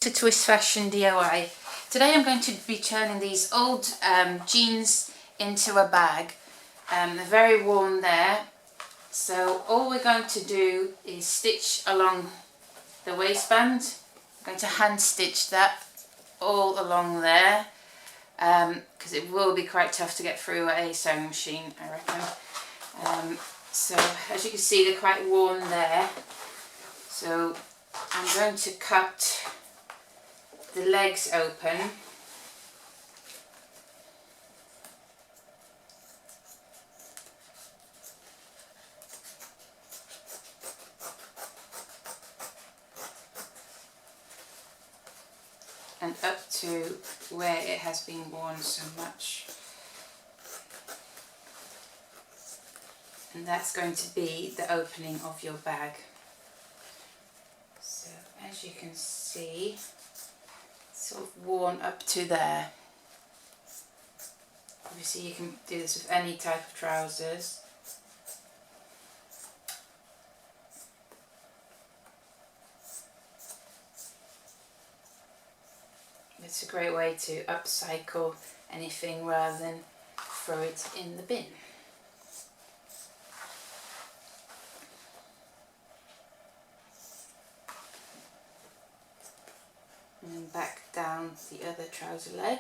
To Twist Fashion DIY. Today I'm going to be turning these old jeans into a bag. They're very worn there, so all we're going to do is stitch along the waistband. I'm going to hand stitch that all along there because it will be quite tough to get through a sewing machine, I reckon. So as you can see, they're quite worn there, so I'm going to cut the legs open . And up to where it has been worn so much. And that's going to be the opening of your bag. So as you can see, sort of worn up to there. Obviously you can do this with any type of trousers. It's a great way to upcycle anything rather than throw it in the bin. And then back down the other trouser leg.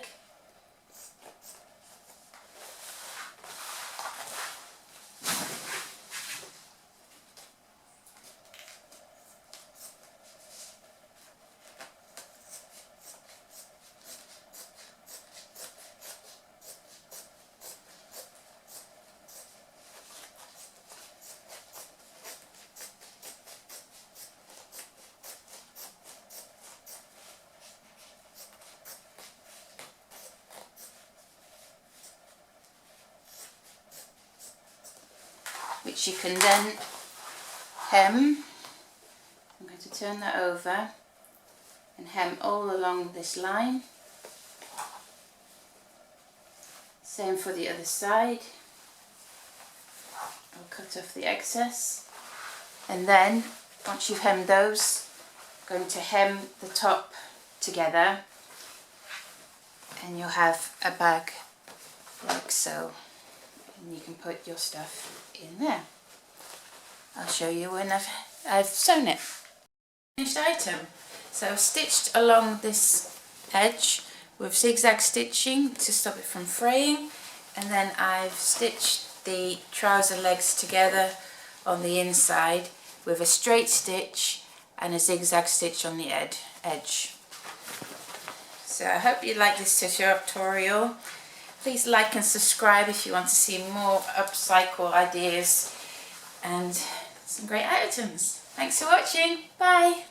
Which you can then hem. I'm going to turn that over and hem all along this line. Same for the other side. I'll cut off the excess, and then once you've hemmed those, I'm going to hem the top together and you'll have a bag like so. And you can put your stuff in there. I'll show you when I've sewn it. Finished item. So I've stitched along this edge with zigzag stitching to stop it from fraying, and then I've stitched the trouser legs together on the inside with a straight stitch and a zigzag stitch on the edge. So I hope you like this tutorial. Please like and subscribe if you want to see more upcycle ideas and some great items. Thanks for watching. Bye.